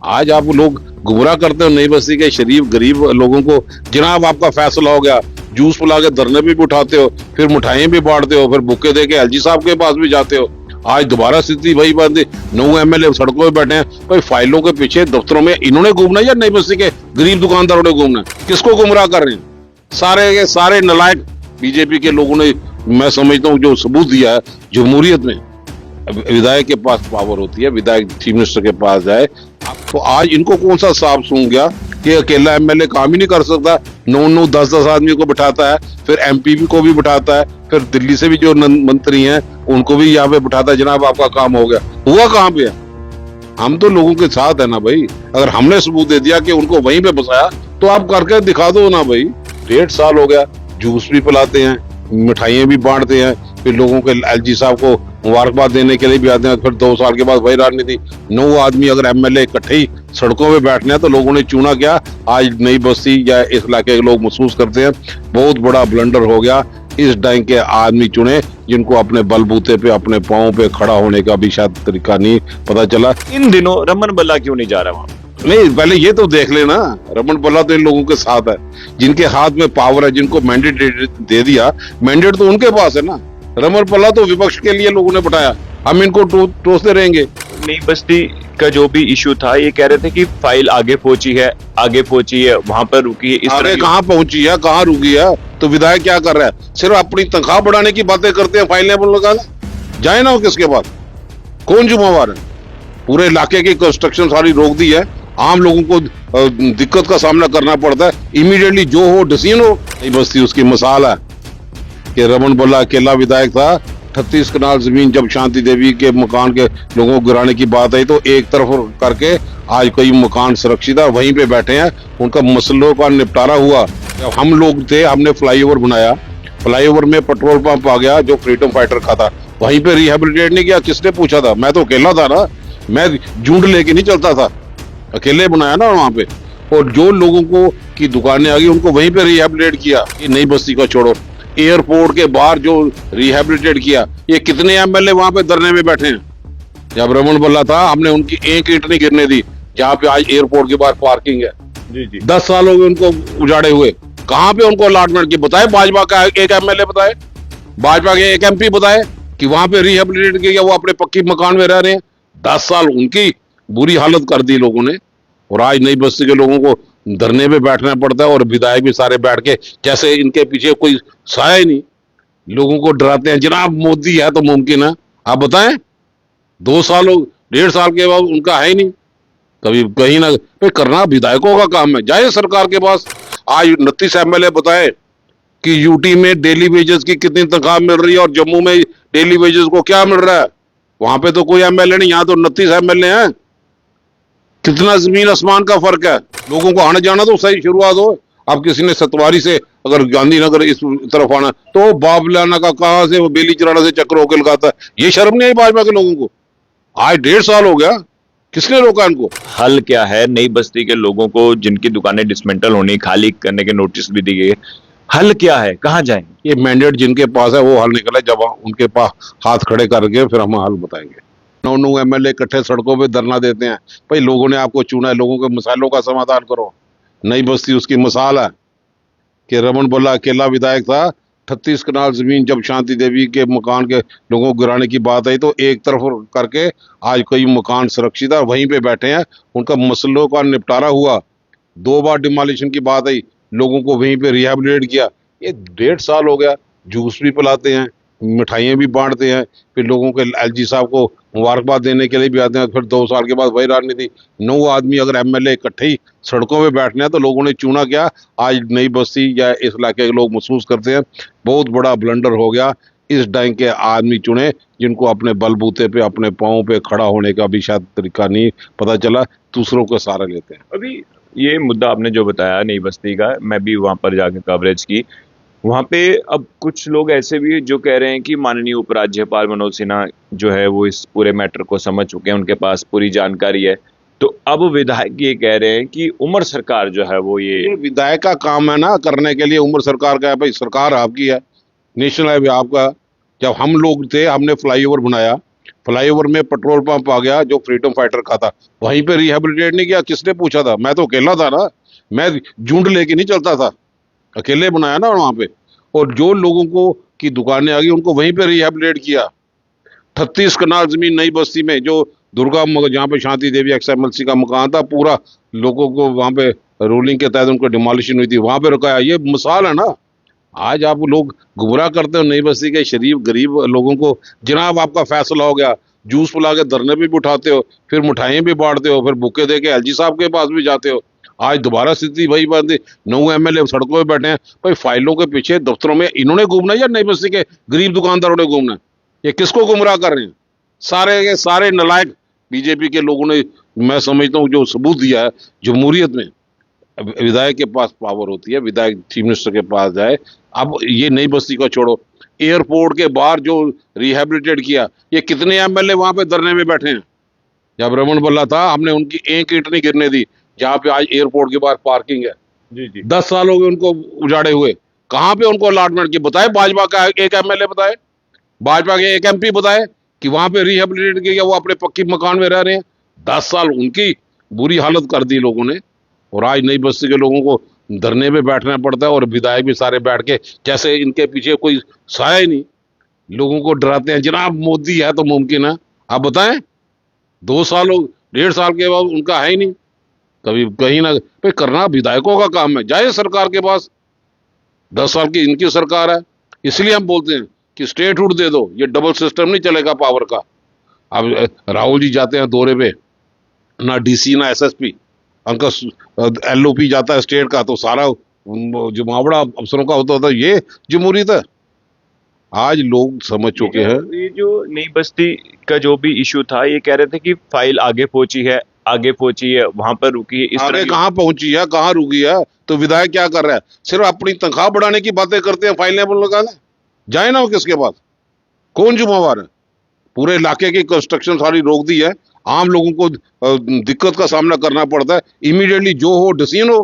आज आप लोग गुमराह करते हो नई बस्ती के शरीफ गरीब लोगों को। जनाब आपका फैसला हो गया, जूस पिला के धरने भी उठाते हो, फिर मिठाइयां भी बांटते हो, फिर बुक्के दे के एलजी साहब के पास भी जाते हो। आज दोबारा स्थिति वही बंद, 9 एमएलए सड़कों पे बैठे हैं। भाई फाइलों के पीछे दफ्तरों में इन्होंने घूमना है या नई बस्ती के गरीब दुकानदारों ने घूमना है? किसको गुमराह कर रहे हैं? सारे के सारे नलायक बीजेपी के लोगों ने, मैं समझता हूँ, जो सबूत दिया है। जमहूरियत में विधायक के पास पावर होती है, विधायक चीफ मिनिस्टर के पास जाए। तो आज इनको कौन सा सांप सूंघ गया कि अकेला एमएलए काम ही नहीं कर सकता? 9-9 10-10 आदमी को बिठाता है, फिर एमपी को भी बिठाता है, फिर दिल्ली से भी जो मंत्री हैं उनको भी यहाँ पे बिठाता है। जनाब आपका काम हो गया, हुआ कहाँ पे है? हम तो लोगों के साथ है ना भाई। अगर हमने सबूत दे दिया कि उनको वहीं पे बसाया, तो आप करके दिखा दो ना भाई। 1.5 साल हो गया, जूस भी पिलाते हैं, मिठाइयां भी बांटते हैं, फिर लोगों के एलजी साहब को मुबारकबाद देने के लिए भी आते हैं। फिर 2 साल के बाद वही राजनीति। 9 आदमी अगर एमएलए इकट्ठे ही सड़कों पे बैठने हैं, तो लोगों ने चुना क्या? आज नई बस्ती या इस इलाके के लोग महसूस करते हैं बहुत बड़ा ब्लंडर हो गया। इस ढंग के आदमी चुने जिनको अपने बलबूते पे, अपने पांव पे खड़ा होने का भी शायद तरीका नहीं पता चला। इन दिनों रमन बल्ला क्यों नहीं जा रहा वहां? नहीं, पहले ये तो देख लेना। रमन बल्ला तो इन लोगों के साथ है, जिनके हाथ में पावर है, जिनको मैंडेट दे दिया। मैंडेट तो उनके पास है ना। रमन बल्ला तो विपक्ष के लिए लोगों ने बताया, हम इनको टोसते रहेंगे। नई बस्ती का जो भी इशू था, ये कह रहे थे कि फाइल आगे पहुंची है, वहां पर रुकी है। इस अरे तरह कहाँ पहुंची है, कहाँ रुकी है? तो विधायक क्या कर रहा है? सिर्फ अपनी तनख्वाह बढ़ाने की बातें करते हैं, फाइलें लगाना। जाए ना वो किसके पास? कौन जिम्मेवार है? पूरे इलाके की कंस्ट्रक्शन सारी रोक दी है, आम लोगों को दिक्कत का सामना करना पड़ता है। इमीडिएटली जो हो डिसीजन हो। नई बस्ती उसकी मिसाल है कि रमन बल्ला अकेला विधायक था। 38 कनाल जमीन जब शांति देवी के मकान के लोगों को गिराने की बात आई, तो एक तरफ करके आज कोई मकान सुरक्षित है, वहीं पे बैठे हैं, उनका मसलों का निपटारा हुआ। जब हम लोग थे, हमने फ्लाईओवर बनाया, फ्लाईओवर में पेट्रोल पंप आ गया जो फ्रीडम फाइटर का था, वहीं पे रिहेबिलिटेट नहीं किया। किसने पूछा था? मैं तो अकेला था ना, मैं झुंड लेके नहीं चलता था, अकेले बनाया ना वहां पे। और जो लोगों को की दुकानें आ गई, उनको वहीं पे रिहेबिलिटेट किया। ये नई बस्ती का छोड़ो, एयरपोर्ट के बाहर जो रिहेबिलिटेट किया, ये कितने एमएलए वहां पे धरने में बैठे हैं? जब रमन बल्ला था, हमने उनकी एक ईंट नहीं गिरने दी। जहाँ पे आज एयरपोर्ट के बाहर पार्किंग है, जी 10 साल हो गए उनको उजाड़े हुए। कहाँ पे उनको अलॉटमेंट की बताए? भाजपा का एक एमएलए बताए, भाजपा के एक एमपी बताए कि वहां पे रिहेबिलिटेट किया, वो अपने पक्की मकान में रह रहे हैं। 10 साल उनकी बुरी हालत कर दी लोगों ने, और आज नई बस्ती के लोगों को धरने पे बैठना पड़ता है। और विधायक भी सारे बैठ के जैसे इनके पीछे कोई साया ही नहीं, लोगों को डराते हैं। जनाब मोदी है तो मुमकिन है, आप बताएं। 2 साल 1.5 साल के बाद उनका है ही नहीं। कभी कहीं ना भाई, करना विधायकों का काम है, जाए सरकार के पास। आज 29 एमएलए बताए कि यूटी में डेली वेजेस की कितनी तनख्वाह मिल रही है, और जम्मू में डेली वेजेस को क्या मिल रहा है। वहां पे तो कोई एमएलए नहीं, यहाँ तो 29 एमएलए हैं। कितना जमीन आसमान का फर्क है। लोगों को आने जाना तो सही शुरुआत हो। अब किसी ने सतवारी से अगर गांधीनगर इस तरफ आना, तो बाबलाना का कहां से वो बेली चराना से चक्कर होकर लगाता है। ये शर्म नहीं आई भाजपा के लोगों को? आज 1.5 साल हो गया, किसने रोका इनको? हल क्या है? नई बस्ती के लोगों को जिनकी दुकानें डिसमेंटल होनी, खाली करने के नोटिस भी दिए गए, हल क्या है? कहाँ जाएंगे? ये मैंडेट जिनके पास है वो हल निकले, जब उनके पास हाथ खड़े करके फिर हम हल बताएंगे। 9 एमएलए इकट्ठे सड़कों पे धरना देते हैं। भाई लोगों ने आपको चुना है, लोगों के मसालों का समाधान करो। नई बस्ती उसकी मिसाल है कि रमन बल्ला अकेला विधायक था। 38 कनाल जमीन जब शांति देवी के मकान के लोगों को गिराने की बात आई, तो एक तरफ करके आज कोई मकान सुरक्षित है, वहीं पे बैठे हैं, उनका मसलों का निपटारा हुआ। 2 बार डिमोलिशन की बात आई, लोगों को वहीं पे रिहेबिलिटेट किया। ये 1.5 साल हो गया, जूस भी पिलाते हैं, मिठाइयां भी बांटते हैं, फिर लोगों के एलजी साहब को मुबारकबाद देने के लिए भी आते हैं। फिर 2 साल के बाद वही राजनीति। 9 आदमी अगर एमएलए इकट्ठे ही सड़कों पे बैठने हैं, तो लोगों ने चुना क्या? आज नई बस्ती या इस इलाके के लोग महसूस करते हैं बहुत बड़ा ब्लंडर हो गया। इस ढंग के आदमी चुने जिनको अपने बलबूते पे, अपने पांव पे खड़ा होने का भी शायद तरीका नहीं पता चला, दूसरों को सहारा लेते हैं। अभी ये मुद्दा आपने जो बताया नई बस्ती का, मैं भी वहां पर जाके कवरेज की। वहां पे अब कुछ लोग ऐसे भी जो कह रहे हैं कि माननीय उपराज्यपाल मनोज सिन्हा जो है वो इस पूरे मैटर को समझ चुके हैं, उनके पास पूरी जानकारी है। तो अब विधायक ये कह रहे हैं कि उमर सरकार जो है वो ये विधायक का काम है ना करने के लिए। उमर सरकार का है भाई, सरकार आपकी है, नेशनल हाईवे आपका। जब हम लोग थे, हमने फ्लाईओवर बनाया, फ्लाईओवर में पेट्रोल पंप आ गया जो फ्रीडम फाइटर का था, वहीं पे रिहेबिलिटेट नहीं किया। किसने पूछा था? मैं तो अकेला था ना, मैं झुंड लेके नहीं चलता था, अकेले बनाया ना वहां पे। और जो लोगों को की दुकानें आ गई उनको वहीं पे रिहेबिलिटेट किया। 36 कनाल जमीन नई बस्ती में जो जहाँ पे शांति देवी XMLC का मकान था, पूरा लोगों को वहां पे रूलिंग के तहत उनको डिमोलिशन हुई थी, वहां पे रुकाया। ये मिसाल है ना। आज आप लोग गुमराह करते हो नई बस्ती के शरीफ गरीब लोगों को। जनाब आपका फैसला हो गया, जूस पिला के धरने पे भी उठाते हो, फिर मिठाइयाँ भी बांटते हो, फिर बुके दे के LG साहब के पास भी जाते हो। आज दोबारा स्थिति वही बात, 9 MLA सड़कों पे बैठे हैं। भाई फाइलों के पीछे दफ्तरों में इन्होंने घूमना है या नई बस्ती के गरीब दुकानदारों ने घूमना है? ये किसको गुमराह कर रहे हैं? सारे के सारे नलायक बीजेपी के लोगों ने, मैं समझता हूँ, जो सबूत दिया है। जमहूरियत में विधायक के पास पावर होती है, विधायक चीफ मिनिस्टर के पास जाए। अब ये नई बस्ती को छोड़ो, एयरपोर्ट के बाहर जो रिहेबिलिटेट किया, ये कितने MLA वहां पे धरने में बैठे हैं? जब रमन बल्ला था हमने उनकी एक ईंट नहीं गिरने दी। जहाँ पे आज एयरपोर्ट के बाहर पार्किंग है, जी जी। 10 साल हो गए उनको उजाड़े हुए। कहाँ पे उनको अलॉटमेंट की बताए? भाजपा का एक MLA बताए, भाजपा के एक MP बताए कि वहां पे रिहेबिलिटेट किया, वो अपने पक्की मकान में रह रहे हैं। 10 साल उनकी बुरी हालत कर दी लोगों ने, और आज नई बस्ती के लोगों को धरने पे बैठना पड़ता है। और विधायक भी सारे बैठ के जैसे इनके पीछे कोई साया ही नहीं, लोगों को डराते हैं। जनाब मोदी है तो मुमकिन है। आप बताएं, 2 साल 1.5 साल के बाद उनका है ही नहीं। कभी कहीं ना भाई, करना विधायकों का काम है, जाए सरकार के पास। 10 साल की इनकी सरकार है, इसलिए हम बोलते हैं कि स्टेटहुड दे दो। ये डबल सिस्टम नहीं चलेगा पावर का। अब राहुल जी जाते हैं दौरे पे, ना DC ना SSP, उनका LOP जाता है स्टेट का, तो सारा जो मावड़ा अफसरों का होता ये जमहूरियत है। आज लोग समझ चुके हैं। ये जो नई बस्ती का जो भी इशू था, ये कह रहे थे कि फाइल आगे पहुंची है, आगे पहुंची है, वहां पर रुकी है, इस आगे तरह कहाँ पहुंची है, कहाँ रुकी है? तो विधायक क्या कर रहा है? सिर्फ अपनी तनख्वाह बढ़ाने की बातें करते हैं, फाइलें लगा लें। जाए ना वो किसके पास? कौन जुम्मेवार है? पूरे इलाके की कंस्ट्रक्शन सारी रोक दी है। आम लोगों को दिक्कत का सामना करना पड़ता है। इमीडिएटली जो हो डिसीजन हो,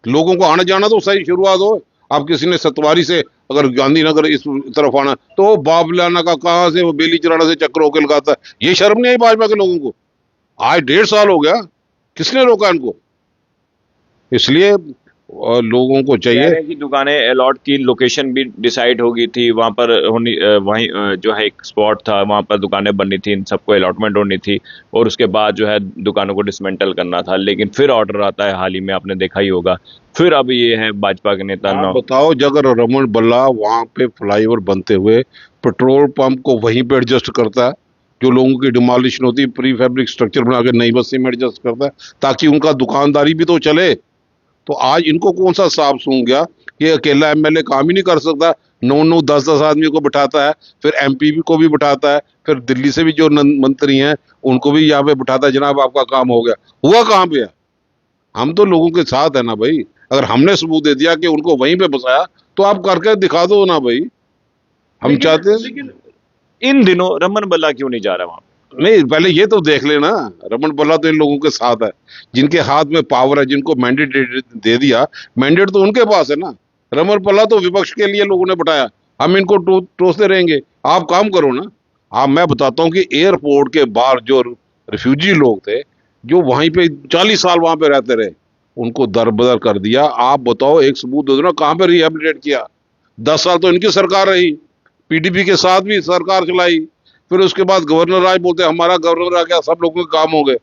लोगों को आने जाना तो सही शुरुआत हो। अब किसी ने सतवारी से अगर गांधीनगर इस तरफ आना, तो बाबलाना का कहाँ से वो बेली चराना से चक्कर होकर लगाता है। ये शर्म नहीं आई भाजपा के लोगों को? आज 1.5 साल हो गया, किसने रोका इनको? इसलिए लोगों को कह चाहिए। रहे हैं कि दुकानें अलॉट की लोकेशन भी डिसाइड हो गई थी, वहां पर होनी वहीं जो है एक स्पॉट था, वहां पर दुकानें बननी थी, इन सबको अलॉटमेंट होनी थी, और उसके बाद जो है दुकानों को डिसमेंटल करना था। लेकिन फिर ऑर्डर आता है, हाल ही में आपने देखा ही होगा, फिर अब ये है भाजपा के नेता आप बताओ, जब अगर रमन बल्ला वहां पे फ्लाईओवर बनते हुए पेट्रोल पंप को वहीं पे एडजस्ट करता है, जो लोगों की डिमोलिशन होती है प्री फैब्रिक स्ट्रक्चर बना के नई बस्ती में एडजस्ट करता है, ताकि उनका दुकानदारी भी तो चले। तो आज इनको कौन सा सांप सूंघ गया कि अकेला MLA काम ही नहीं कर सकता? 9-9 10-10 आदमी को बिठाता है, फिर MP को भी बिठाता है, फिर दिल्ली से भी जो मंत्री हैं उनको भी यहाँ पे बिठाता है। जनाब आपका काम हो गया, हुआ कहाँ पे है? हम तो लोगों के साथ है ना भाई। अगर हमने सबूत दे दिया कि उनको वहीं पे बसाया, तो आप करके दिखा दो ना भाई। हम चाहते हैं। लेकिन इन दिनों रमन बल्ला क्यों नहीं जा रहा वहां? नहीं, पहले ये तो देख लेना। रमन बल्ला तो इन लोगों के साथ है, जिनके हाथ में पावर है, जिनको मैंडेट दे दिया। मैंडेट तो उनके पास है ना। रमन बल्ला तो विपक्ष के लिए लोगों ने बताया, हम इनको टोसते रहेंगे। आप काम करो ना। आप, मैं बताता हूँ कि एयरपोर्ट के बाहर जो रिफ्यूजी लोग थे, जो वहीं पे 40 साल वहां पे रहते रहे, उनको दरबदर कर दिया। आप बताओ, एक सबूत दे दो ना, कहाँ पे रिहेबिलिटेट किया? 10 साल तो इनकी सरकार रही, PDP के साथ भी सरकार चलाई। फिर उसके बाद गवर्नर आए, बोलते हमारा गवर्नर आ गया, सब लोगों के काम हो गए।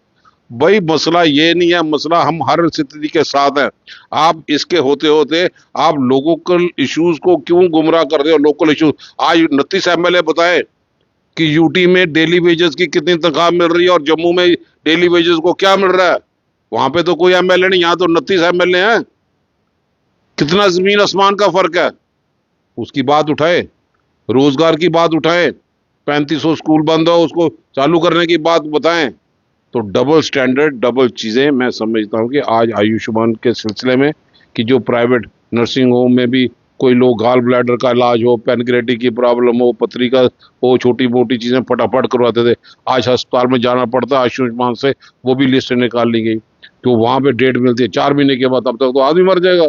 भाई मसला ये नहीं है, मसला हम हर स्थिति के साथ हैं। आप इसके होते होते आप लोकल इश्यूज को क्यों गुमराह कर रहे हो? लोकल इश्यूज आज 29 MLA बताए कि यूटी में डेली वेजेस की कितनी तनख्वाह मिल रही है, और जम्मू में डेली वेजेस को क्या मिल रहा है। वहां पे तो कोई MLA नहीं, यहाँ तो 29 MLA हैं। कितना जमीन आसमान का फर्क है। उसकी बात उठाए, रोजगार की बात उठाएं, 3500 स्कूल बंद हो उसको चालू करने की बात बताएं। तो डबल स्टैंडर्ड, डबल चीजें। मैं समझता हूं कि आज आयुष्मान के सिलसिले में, कि जो प्राइवेट नर्सिंग होम में भी कोई लोग गाल ब्लैडर का इलाज हो, पैनक्रेटिक की प्रॉब्लम हो, पथरी का हो, छोटी मोटी चीजें फटाफट करवाते थे। आज अस्पताल में जाना पड़ता है आयुष्मान से, वो भी लिस्ट निकाल ली गई। तो वहां पे डेट मिलती है 4 महीने के बाद, तब तक तो आदमी मर जाएगा।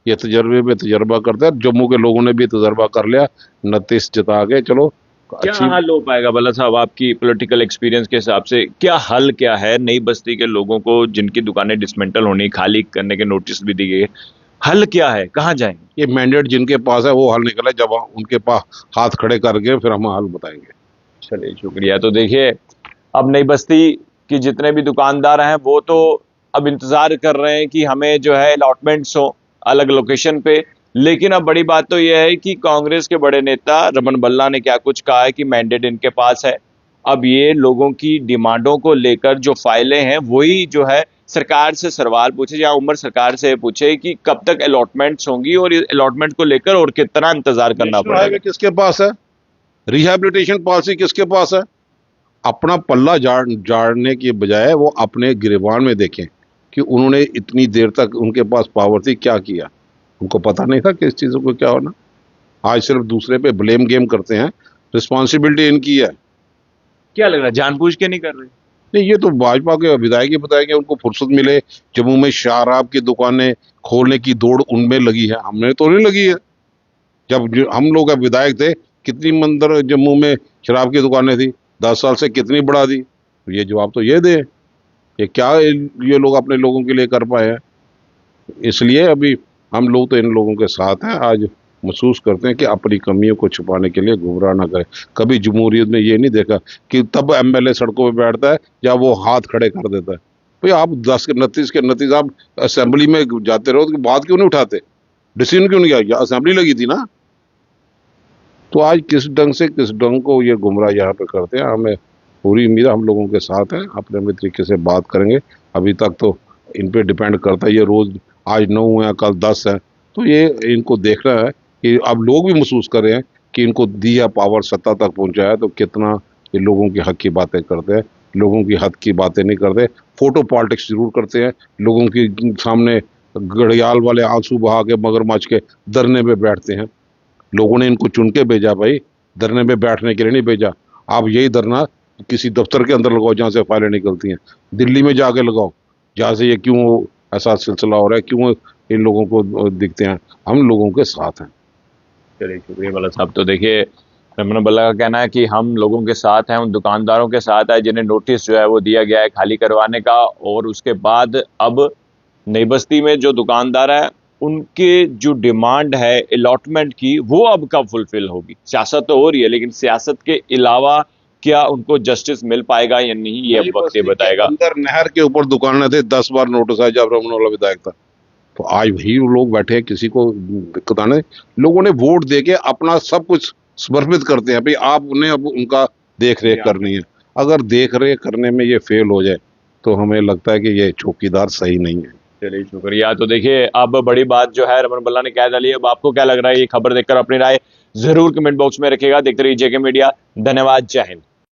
ये तजर्बे पे तजर्बा करते हैं। जम्मू के लोगों ने भी तजर्बा कर लिया, 29 जिता के चलो क्या अच्छी हल हो पाएगा भला साहब, आपकी पॉलिटिकल एक्सपीरियंस के हिसाब से क्या हल क्या है? नई बस्ती के लोगों को जिनकी दुकानें डिसमेंटल होनी, खाली करने के नोटिस भी दिए गए, हल क्या है, कहाँ जाएंगे? ये मैंडेट जिनके पास है वो हल निकले, जब उनके पास हाथ खड़े करके फिर हम हल बताएंगे। चलिए शुक्रिया। तो देखिए, अब नई बस्ती के जितने भी दुकानदार हैं वो तो अब इंतजार कर रहे हैं कि हमें जो है अलॉटमेंट्स हो अलग लोकेशन पे। लेकिन अब बड़ी बात तो यह है कि कांग्रेस के बड़े नेता रमन बल्ला ने क्या कुछ कहा है कि मैंडेट इनके पास है। अब ये लोगों की डिमांडों को लेकर जो फाइलें हैं वही जो है सरकार से सवाल पूछे या उम्र सरकार से पूछे कि कब तक अलॉटमेंट्स होंगी और अलॉटमेंट को लेकर और कितना इंतजार करना नेशनल हाईवे पड़ेगा। किसके पास है? रिहैबिलिटेशन पॉलिसी किसके पास है? अपना पल्ला झाड़ने की बजाय वो अपने गिरबान में देखें कि उन्होंने इतनी देर तक उनके पास पावर थी, क्या किया? उनको पता नहीं था कि इस चीजों को क्या होना। आज सिर्फ दूसरे पे ब्लेम गेम करते हैं, रिस्पॉन्सिबिलिटी इनकी है। क्या लग रहा है, जानबूझ के नहीं कर रहे? नहीं, ये तो भाजपा के विधायक ही बताएंगे, उनको फुर्सत मिले। जम्मू में शराब की दुकानें खोलने की दौड़ उनमें लगी है, हमने तो नहीं लगी है। जब हम लोग विधायक थे, कितनी मंदिर जम्मू में शराब की दुकानें थी, 10 साल से कितनी बढ़ा दी? तो ये जवाब तो ये दे, ये क्या ये लोग अपने लोगों के लिए कर पाए हैं। इसलिए अभी हम लोग तो इन लोगों के साथ हैं। आज महसूस करते हैं कि अपनी कमियों को छुपाने के लिए गुमराह ना करें। कभी जमहूरियत में ये नहीं देखा कि तब एमएलए सड़कों पे बैठता है या वो हाथ खड़े कर देता है। भाई आप 10 के 29 आप असेंबली में जाते रहो तो बात क्यों नहीं उठाते? डिसीजन क्यों नहीं किया? असेंबली लगी थी ना। तो आज किस ढंग से किस ढंग को ये गुमराह यहाँ पे करते हैं। हमें पूरी उम्मीद है हम लोगों के साथ हैं, अपने अपने तरीके से बात करेंगे। अभी तक तो इन पे डिपेंड करता है, ये रोज आज 9 है कल 10 है, तो ये इनको देखना है कि अब लोग भी महसूस कर रहे हैं कि इनको दिया पावर सत्ता तक पहुंचाया तो कितना ये लोगों के हक की बातें करते हैं, लोगों की हक की बातें नहीं करते। फोटो पॉलिटिक्स जरूर करते हैं, लोगों के सामने घड़ियाल वाले आंसू बहा के मगरमच्छ के धरने पे बैठते हैं। लोगों ने इनको चुन के भेजा भाई, धरने पे बैठने के लिए नहीं भेजा। आप यही धरना किसी दफ्तर के अंदर लगाओ जहाँ से फाइलें निकलती हैं, दिल्ली में जाके लगाओ जहाँ से ये क्यों ऐसा सिलसिला हो रहा है, क्यों इन लोगों को दिखते हैं। हम लोगों के साथ हैं। चलिए शुक्रिया बल्ला साहब। तो देखिए, रमन बल्ला का कहना है कि हम लोगों के साथ हैं, उन दुकानदारों के साथ है जिन्हें नोटिस जो है वो दिया गया है खाली करवाने का, और उसके बाद अब नई बस्ती में जो दुकानदार है उनके जो डिमांड है अलॉटमेंट की वो अब कब फुलफिल होगी। सियासत तो हो रही है लेकिन सियासत के अलावा क्या उनको जस्टिस मिल पाएगा या नहीं, ये अब वक्त ही बताएगा। अंदर नहर के ऊपर दुकानें थे, 10 बार नोटिस आया जब रमन वाला विधायक था। तो आज वही लोग बैठे हैं, किसी को दिक्कत आने। लोगों ने वोट दे के अपना सब कुछ समर्पित करते हैं, भाई आपने अब उनका देख रेख करनी है। अगर देख रेख करने में ये फेल हो जाए तो हमें लगता है कि ये चौकीदार सही नहीं है। चलिए शुक्रिया। तो देखिए, अब बड़ी बात जो है रमन बल्ला ने कह डाली। अब आपको क्या लग रहा है, ये खबर देखकर अपनी राय जरूर कमेंट बॉक्स में रखिएगा। देखते रहिए जेके मीडिया। धन्यवाद, जय हिंद।